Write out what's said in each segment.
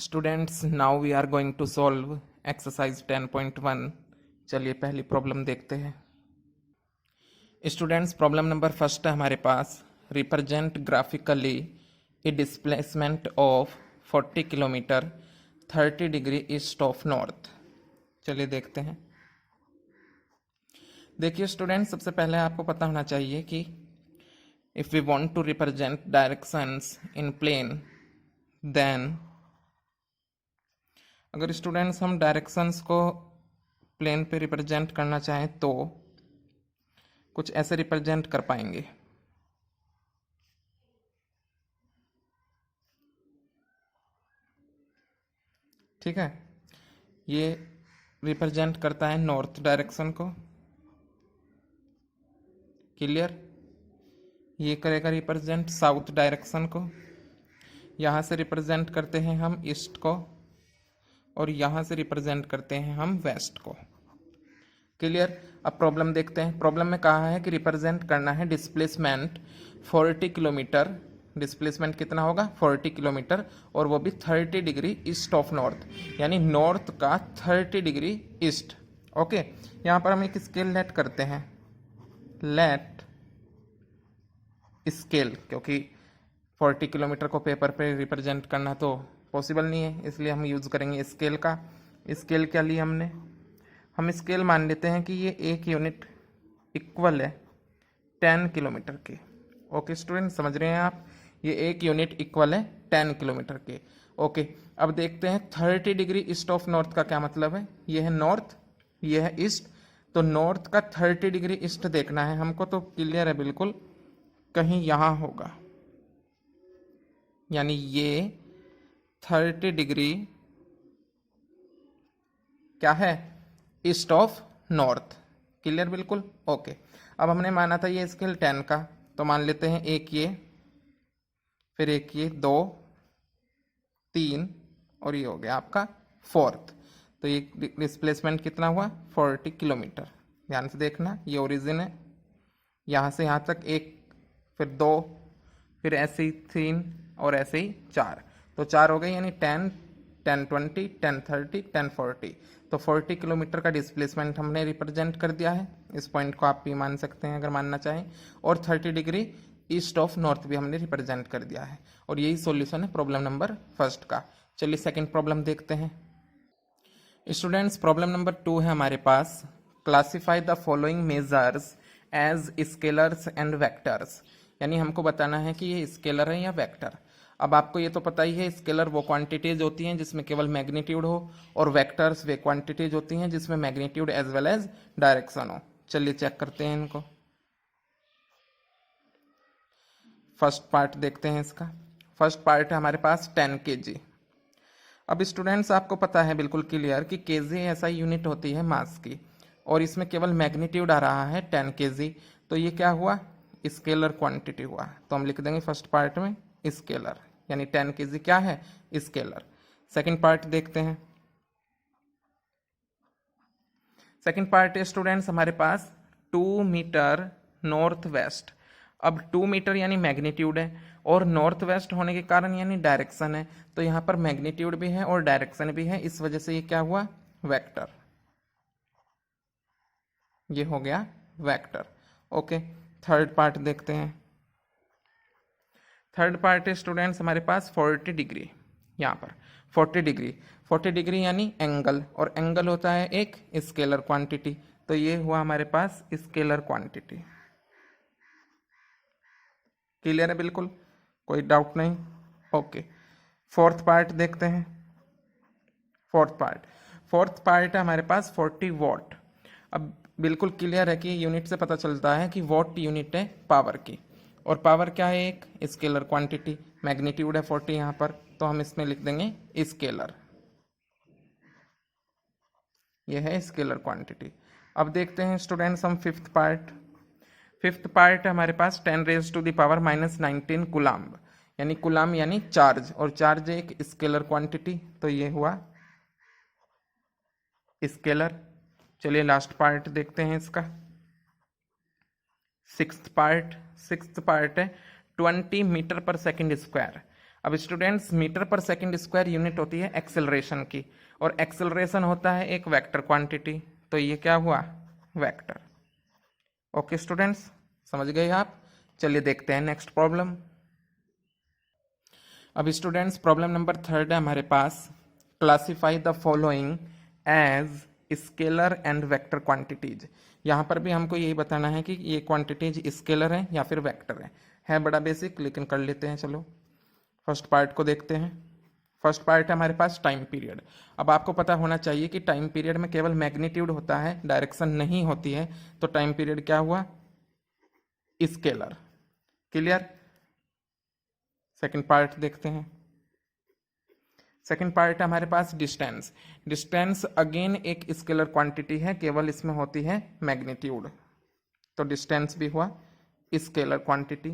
Students now we are going to solve exercise 10.1। चलिए पहली problem देखते हैं। स्टूडेंट्स प्रॉब्लम नंबर फर्स्ट है हमारे पास, represent graphically a displacement of 40 kilometre 30 degree east of north. चलिए देखते हैं। देखिए स्टूडेंट्स, सबसे पहले आपको पता होना चाहिए कि if we want to represent directions in plane, then अगर स्टूडेंट्स हम डायरेक्शंस को प्लेन पे रिप्रेजेंट करना चाहें तो कुछ ऐसे रिप्रेजेंट कर पाएंगे। ठीक है, ये रिप्रेजेंट करता है नॉर्थ डायरेक्शन को, क्लियर। ये करेगा रिप्रेजेंट साउथ डायरेक्शन को, यहाँ से रिप्रेजेंट करते हैं हम ईस्ट को, और यहाँ से रिप्रेजेंट करते हैं हम वेस्ट को, क्लियर। अब प्रॉब्लम देखते हैं। प्रॉब्लम में कहा है कि रिप्रेजेंट करना है डिस्प्लेसमेंट 40 किलोमीटर। डिस्प्लेसमेंट कितना होगा? 40 किलोमीटर, और वो भी 30 डिग्री ईस्ट ऑफ नॉर्थ, यानी नॉर्थ का 30 डिग्री ईस्ट। ओके, यहाँ पर हम एक स्केल लेट करते हैं, लेट स्केल, क्योंकि 40 किलोमीटर को पेपर पे रिप्रेजेंट करना तो पॉसिबल नहीं है, इसलिए हम यूज़ करेंगे स्केल का। स्केल क्या लिया हमने? हम स्केल मान लेते हैं कि ये एक यूनिट इक्वल है 10 किलोमीटर के। ओके स्टूडेंट, समझ रहे हैं आप? ये एक यूनिट इक्वल है 10 किलोमीटर के। ओके, अब देखते हैं 30 डिग्री ईस्ट ऑफ नॉर्थ का क्या मतलब है। ये है नॉर्थ, ये है ईस्ट, तो नॉर्थ का 30 डिग्री ईस्ट देखना है हमको, तो क्लियर है बिल्कुल, कहीं यहाँ होगा, यानी ये 30 डिग्री क्या है? ईस्ट ऑफ नॉर्थ, क्लियर बिल्कुल। ओके, अब हमने माना था ये स्केल 10 का, तो मान लेते हैं एक ये, फिर एक ये, 2 3, और ये हो गया आपका 4th। तो ये डिस्प्लेसमेंट कितना हुआ? 40 किलोमीटर। ध्यान से देखना, ये ओरिजिन है, यहाँ से यहाँ तक 1, फिर 2, फिर ऐसे ही 3, और ऐसे ही 4, तो 4 हो गए, यानी 10 10 20 10 30 10 40। तो 40 किलोमीटर का डिस्प्लेसमेंट हमने रिप्रेजेंट कर दिया है। इस पॉइंट को आप भी मान सकते हैं अगर मानना चाहें, और 30 डिग्री ईस्ट ऑफ नॉर्थ भी हमने रिप्रेजेंट कर दिया है, और यही सॉल्यूशन है प्रॉब्लम नंबर फर्स्ट का। चलिए सेकंड प्रॉब्लम देखते हैं। स्टूडेंट्स प्रॉब्लम नंबर 2 है हमारे पास, classify the following measures as scalars and vectors, यानी हमको बताना है कि ये स्केलर है या वेक्टर। अब आपको ये तो पता ही है, स्केलर वो क्वांटिटीज होती हैं जिसमें केवल मैग्नीट्यूड हो, और वेक्टर्स वे क्वांटिटीज होती हैं जिसमें magnitude as well as direction हो। चलिए चेक करते हैं इनको। फर्स्ट पार्ट देखते हैं इसका। फर्स्ट पार्ट है हमारे पास 10 kg। अब स्टूडेंट्स आपको पता है बिल्कुल क्लियर कि kg ऐसा यूनिट होती है मास की, और इसमें केवल मैग्नीट्यूड आ रहा है 10 kg, तो ये क्या हुआ? स्केलर क्वांटिटी हुआ। तो हम लिख देंगे फर्स्ट पार्ट में स्केलर, यानी 10 kg क्या है? स्केलर। सेकंड पार्ट देखते हैं। सेकंड पार्ट है स्टूडेंट्स हमारे पास 2 मीटर नॉर्थ वेस्ट। अब 2 मीटर यानी मैग्नीट्यूड है, और नॉर्थ वेस्ट होने के कारण यानी डायरेक्शन है, तो यहाँ पर मैग्नीट्यूड भी है और डायरेक्शन भी है, इस वजह से ये क्या हुआ? वेक्टर। ये हो गया वेक्टर। ओके, थर्ड पार्ट देखते हैं। थर्ड पार्ट है स्टूडेंट्स हमारे पास 40 डिग्री। यहाँ पर 40 डिग्री, 40 डिग्री यानी एंगल, और एंगल होता है एक स्केलर क्वांटिटी, तो ये हुआ हमारे पास स्केलर क्वांटिटी। क्लियर है बिल्कुल, कोई डाउट नहीं? ओके, फोर्थ पार्ट देखते हैं। फोर्थ पार्ट है हमारे पास 40 वॉट। अब बिल्कुल क्लियर है कि यूनिट से पता चलता है कि वॉट यूनिट है पावर की, और पावर क्या है? एक स्केलर क्वांटिटी, मैग्नीट्यूड है 40 यहाँ पर, तो हम इसमें लिख देंगे स्केलर। ये है स्केलर क्वांटिटी। अब देखते हैं स्टूडेंट्स हम फिफ्थ पार्ट है हमारे पास 10⁻⁻⁻⁹ कूलाम्ब, यानी कूलाम्ब यानी चार्ज, और चार्ज एक स्केलर क्वांटिटी, तो ये हुआ स्केलर। चलिए लास्ट पार्ट देखते हैं इसका। सिक्स्थ पार्ट है 20 मीटर पर सेकंड स्क्वायर। अब स्टूडेंट्स मीटर पर सेकंड स्क्वायर यूनिट होती है एक्सेलरेशन की, और एक्सेलरेशन होता है एक वेक्टर क्वांटिटी, तो ये क्या हुआ, वेक्टर। ओके स्टूडेंट्स, समझ गए आप। चलिए देखते हैं नेक्स्ट प्रॉब्लम। अब स्टूडेंट्स प्रॉब्लम नंबर 3 है हमारे पास, classify the following as scalar and vector quantities. यहाँ पर भी हमको यही बताना है कि ये क्वांटिटीज स्केलर है या फिर वेक्टर है बड़ा बेसिक, लेकिन कर लेते हैं। चलो फर्स्ट पार्ट को देखते हैं। फर्स्ट पार्ट है हमारे पास टाइम पीरियड। अब आपको पता होना चाहिए कि टाइम पीरियड में केवल मैग्नीट्यूड होता है, डायरेक्शन नहीं होती है, तो टाइम पीरियड क्या हुआ, स्केलर। क्लियर। सेकंड पार्ट देखते हैं। सेकंड पार्ट है हमारे पास डिस्टेंस। डिस्टेंस अगेन एक स्केलर क्वांटिटी है, केवल इसमें होती है मैग्नीट्यूड, तो डिस्टेंस भी हुआ स्केलर क्वांटिटी।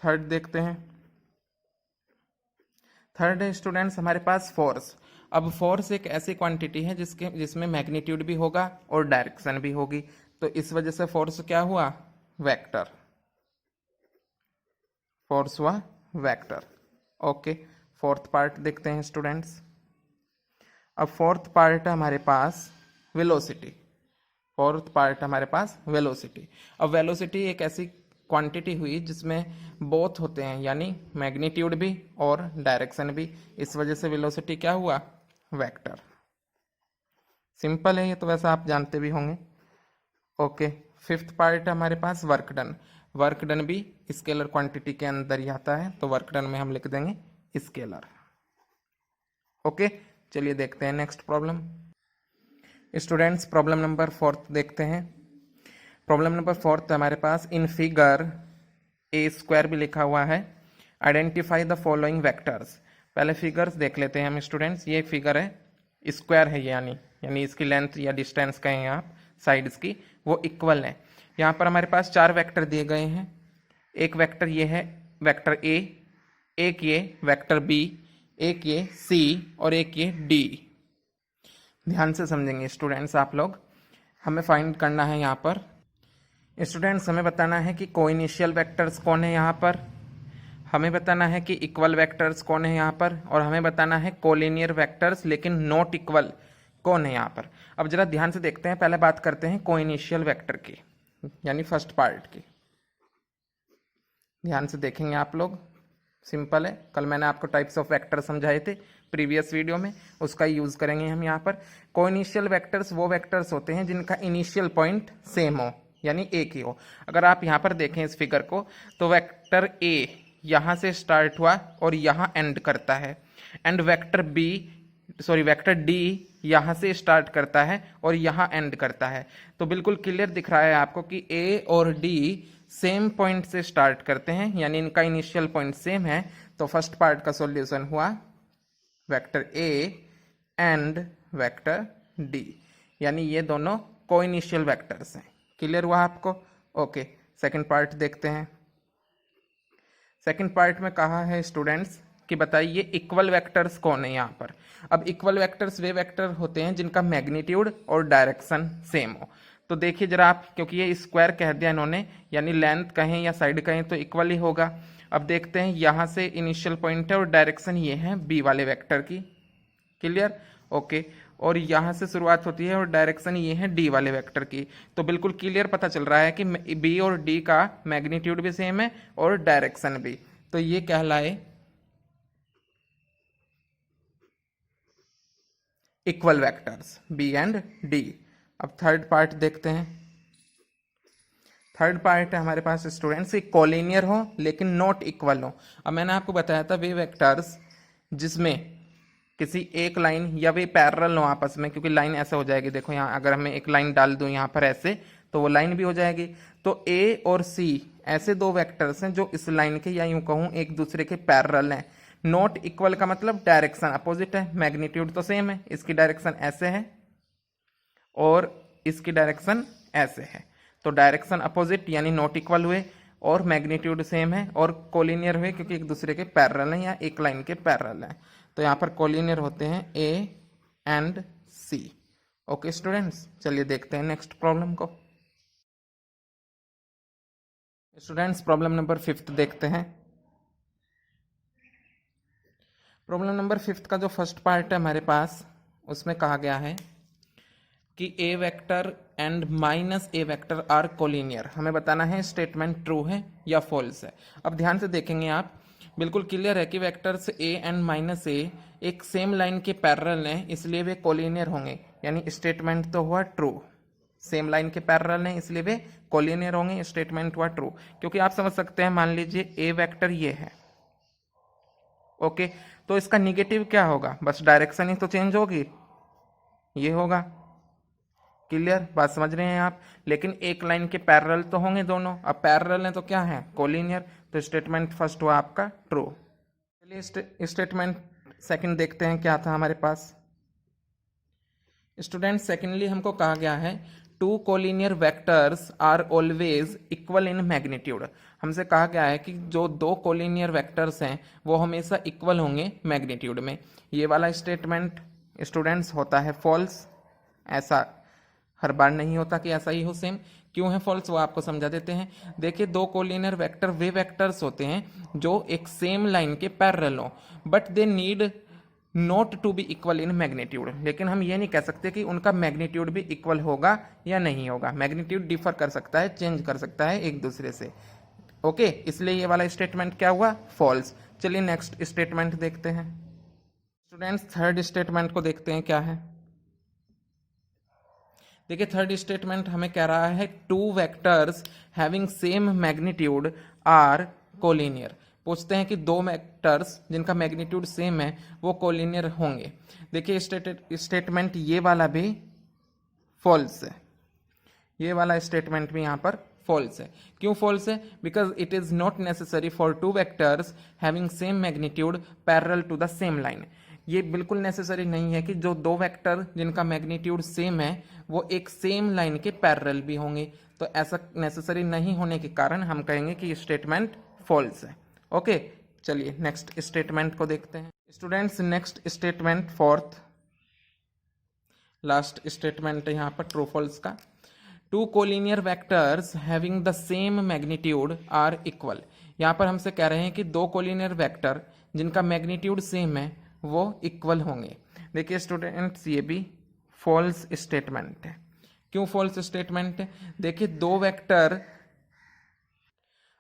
थर्ड देखते हैं। थर्ड है स्टूडेंट्स हमारे पास फोर्स। अब फोर्स एक ऐसी क्वांटिटी है जिसमें मैग्नीट्यूड भी होगा और डायरेक्शन भी होगी, तो इस वजह से फोर्स क्या हुआ, वेक्टर। फोर्स हुआ वेक्टर। ओके, फोर्थ पार्ट देखते हैं स्टूडेंट्स। अब फोर्थ पार्ट है हमारे पास वेलोसिटी। फोर्थ पार्ट हमारे पास वेलोसिटी। अब वेलोसिटी एक ऐसी क्वांटिटी हुई जिसमें बोथ होते हैं, यानी मैग्नीट्यूड भी और डायरेक्शन भी, इस वजह से वेलोसिटी क्या हुआ, वेक्टर। सिंपल है ये तो, वैसा आप जानते भी होंगे। ओके, फिफ्थ पार्ट है हमारे पास वर्क डन। वर्क डन भी स्केलर क्वांटिटी के अंदर ही आता है, तो वर्क डन में हम लिख देंगे स्केलर। ओके, चलिए देखते हैं next problem. Students problem number 4 देखते हैं। प्रॉब्लम नंबर 4 हमारे पास इन फिगर ए स्क्वायर भी लिखा हुआ है, आइडेंटिफाई द फॉलोइंग वेक्टर्स। पहले फिगर्स देख लेते हैं हम स्टूडेंट्स। ये फिगर है, स्क्वायर है, यानी इसकी लेंथ या डिस्टेंस कहें आप साइड्स की, वो इक्वल है। यहाँ पर हमारे पास 4 वेक्टर दिए गए हैं। एक वेक्टर ये है वेक्टर ए, एक ये वेक्टर बी, एक ये सी और एक ये डी। ध्यान से समझेंगे स्टूडेंट्स आप लोग। हमें फाइंड करना है यहाँ पर स्टूडेंट्स, हमें बताना है कि कोइनिशियल वेक्टर्स कौन है यहाँ पर, हमें बताना है कि इक्वल वेक्टर्स कौन है यहाँ पर, और हमें बताना है कोलिनियर वेक्टर्स लेकिन नॉट इक्वल कौन है यहाँ पर। अब जरा ध्यान से देखते हैं, पहले बात करते हैं कोइनिशियल वेक्टर की, यानी फर्स्ट पार्ट की। ध्यान से देखेंगे आप लोग, सिंपल है। कल मैंने आपको टाइप्स ऑफ वेक्टर समझाए थे प्रीवियस वीडियो में, उसका यूज करेंगे हम यहाँ पर। कोइनिशियल वेक्टर्स वो वेक्टर्स होते हैं जिनका इनिशियल पॉइंट सेम हो, यानी एक ही हो। अगर आप यहाँ पर देखें इस फिगर को, तो वेक्टर ए यहाँ से स्टार्ट हुआ और यहाँ एंड करता है, एंड वेक्टर डी यहाँ से स्टार्ट करता है और यहाँ एंड करता है। तो बिल्कुल क्लियर दिख रहा है आपको कि ए और डी सेम पॉइंट से स्टार्ट करते हैं, यानी इनका इनिशियल पॉइंट सेम है। तो फर्स्ट पार्ट का सॉल्यूशन हुआ vector A and vector D, यानी ये दोनों कोइनिशियल वेक्टर्स हैं। क्लियर हुआ आपको। ओके, सेकंड पार्ट देखते हैं। सेकंड पार्ट में कहा है स्टूडेंट्स कि बताइए इक्वल वेक्टर्स कौन है यहाँ पर। अब इक्वल वेक्टर्स वे वेक्टर होते हैं जिनका मैग्नीट्यूड और डायरेक्शन सेम हो। तो देखिए जरा आप, क्योंकि ये स्क्वायर कह दिया इन्होंने, यानी लेंथ कहें या साइड कहें तो इक्वल ही होगा। अब देखते हैं, यहाँ से इनिशियल पॉइंट है और डायरेक्शन ये है बी वाले वेक्टर की। क्लियर। ओके, और यहाँ से शुरुआत होती है और डायरेक्शन ये है डी वाले वेक्टर की। तो बिल्कुल क्लियर पता चल रहा है कि बी और डी का मैग्नीट्यूड भी सेम है और डायरेक्शन भी, तो ये कहलाए equal vectors B and D. अब थर्ड पार्ट देखते हैं। थर्ड पार्ट है हमारे पास स्टूडेंट्स कोलिनियर हो लेकिन नॉट इक्वल हो। अब मैंने आपको बताया था वे वेक्टर्स जिसमें किसी एक लाइन या वे पैरेलल हो आपस में, क्योंकि लाइन ऐसे हो जाएगी, देखो यहाँ अगर हमें एक लाइन डाल दूं यहाँ पर ऐसे, तो वो लाइन भी हो जाएगी। तो ए और सी ऐसे दो वेक्टर्स हैं जो इस लाइन के, या यूं कहूं एक दूसरे के पैरेलल हैं। नॉट इक्वल का मतलब डायरेक्शन अपोजिट है, मैग्नीट्यूड तो सेम है, इसकी डायरेक्शन ऐसे है और इसकी डायरेक्शन ऐसे है, तो डायरेक्शन अपोजिट यानी नॉट इक्वल हुए, और मैग्नीट्यूड सेम है और कोलिनियर हुए क्योंकि एक दूसरे के पैरेलल हैं या एक लाइन के पैरेलल हैं। तो यहाँ पर कोलिनियर होते हैं A and C. Okay students, चलिए देखते हैं नेक्स्ट प्रॉब्लम को। स्टूडेंट्स प्रॉब्लम नंबर 5 देखते हैं। प्रॉब्लम नंबर 5 का जो फर्स्ट पार्ट है हमारे पास, उसमें कहा गया है कि A vector and minus A vector are collinear. हमें बताना है स्टेटमेंट ट्रू है या फॉल्स है। अब ध्यान से देखेंगे आप, बिल्कुल क्लियर है कि वेक्टर्स ए एंड माइनस ए एक सेम लाइन के पैरेलल हैं, इसलिए वे कोलिनियर होंगे। यानी स्टेटमेंट तो हुआ ट्रू, सेम लाइन के पैरेलल हैं इसलिए वे कोलिनियर होंगे, स्टेटमेंट हुआ ट्रू। क्योंकि आप समझ सकते हैं, मान लीजिए ए वेक्टर ये है, ओके, तो इसका निगेटिव क्या होगा, बस डायरेक्शन ही तो चेंज होगी, ये होगा। क्लियर, बात समझ रहे हैं आप। लेकिन एक लाइन के पैरेलल तो होंगे दोनों, अब पैरेलल है तो क्या है, कोलिनियर। तो स्टेटमेंट फर्स्ट हुआ आपका ट्रू। चलिए स्टेटमेंट सेकंड देखते हैं क्या था हमारे पास। स्टूडेंट, सेकेंडली हमको कहा गया है two collinear vectors are always equal in magnitude. हमसे कहा गया है कि जो दो कोलिनियर वेक्टर्स हैं वो हमेशा इक्वल होंगे मैग्नीट्यूड में। ये वाला स्टेटमेंट स्टूडेंट्स होता है फॉल्स। ऐसा हर बार नहीं होता कि ऐसा ही हो सेम। क्यों है फॉल्स, वो आपको समझा देते हैं। देखिए, दो कोलिनियर वेक्टर वे वेक्टर्स होते हैं जो एक सेम लाइन के पैरेलल हो, but they need not to be equal in magnitude. लेकिन हम ये नहीं कह सकते कि उनका मैग्नीट्यूड भी इक्वल होगा या नहीं होगा। मैग्नीट्यूड डिफर कर सकता है, चेंज कर सकता है एक दूसरे से। ओके, इसलिए ये वाला स्टेटमेंट क्या हुआ, फॉल्स। चलिए नेक्स्ट स्टेटमेंट देखते हैं। स्टूडेंट्स, थर्ड स्टेटमेंट को देखते हैं क्या है। देखिए, थर्ड स्टेटमेंट हमें कह रहा है two vectors having same magnitude are collinear. पूछते हैं कि दो वेक्टर्स जिनका मैग्नीट्यूड सेम है वो कोलिनियर होंगे। देखिए, स्टेटमेंट ये वाला भी फॉल्स है, ये वाला स्टेटमेंट भी यहाँ पर फॉल्स है। क्यों फॉल्स है, because it is not necessary for two vectors having same magnitude parallel to the same line. ये बिल्कुल नेसेसरी नहीं है कि जो दो वेक्टर जिनका मैग्नीट्यूड सेम है वो एक सेम लाइन के पैरेलल भी होंगे। तो ऐसा नेसेसरी नहीं होने के कारण हम कहेंगे कि स्टेटमेंट फॉल्स है। ओके, चलिए नेक्स्ट स्टेटमेंट को देखते हैं। Students, next statement fourth last statement है यहाँ पर ट्रू फॉल्स का। Two collinear vectors having the same magnitude are equal. यहाँ पर हमसे कह रहे हैं कि दो कोलिनियर वेक्टर जिनका मैग्नीट्यूड सेम है वो इक्वल होंगे। देखिए स्टूडेंट्स, ये भी फॉल्स स्टेटमेंट है। क्यों फॉल्स स्टेटमेंट है, देखिए दो वेक्टर,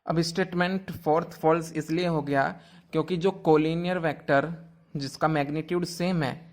अब स्टेटमेंट फोर्थ फॉल्स इसलिए हो गया क्योंकि जो कोलिनियर वेक्टर जिसका मैग्नीट्यूड सेम है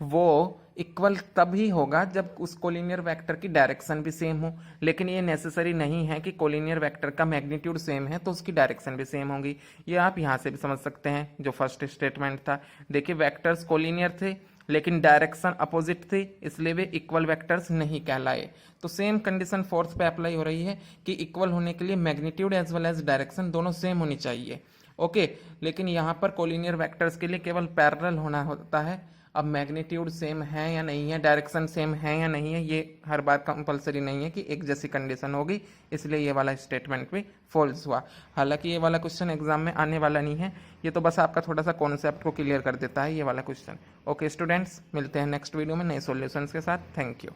वो इक्वल तभी होगा जब उस कोलिनियर वेक्टर की डायरेक्शन भी सेम हो। लेकिन ये नेसेसरी नहीं है कि कोलिनियर वेक्टर का मैग्नीट्यूड सेम है तो उसकी डायरेक्शन भी सेम होगी। ये आप यहाँ से भी समझ सकते हैं जो फर्स्ट स्टेटमेंट था। देखिए, वेक्टर्स कोलिनियर थे लेकिन डायरेक्शन अपोजिट थी, इसलिए वे इक्वल वेक्टर्स नहीं कहलाए। तो सेम कंडीशन फोर्थ पे अप्लाई हो रही है कि इक्वल होने के लिए magnitude as well as direction दोनों सेम होनी चाहिए। ओके, लेकिन यहाँ पर कोलिनियर वेक्टर्स के लिए केवल पैरेलल होना होता है। अब मैग्नीट्यूड सेम है या नहीं है, डायरेक्शन सेम है या नहीं है, ये हर बार कंपलसरी नहीं है कि एक जैसी कंडीशन होगी, इसलिए ये वाला स्टेटमेंट भी फॉल्स हुआ। हालांकि ये वाला क्वेश्चन एग्जाम में आने वाला नहीं है, ये तो बस आपका थोड़ा सा कॉन्सेप्ट को क्लियर कर देता है ये वाला क्वेश्चन। ओके स्टूडेंट्स, मिलते हैं नेक्स्ट वीडियो में नए सॉल्यूशंस के साथ। Thank you.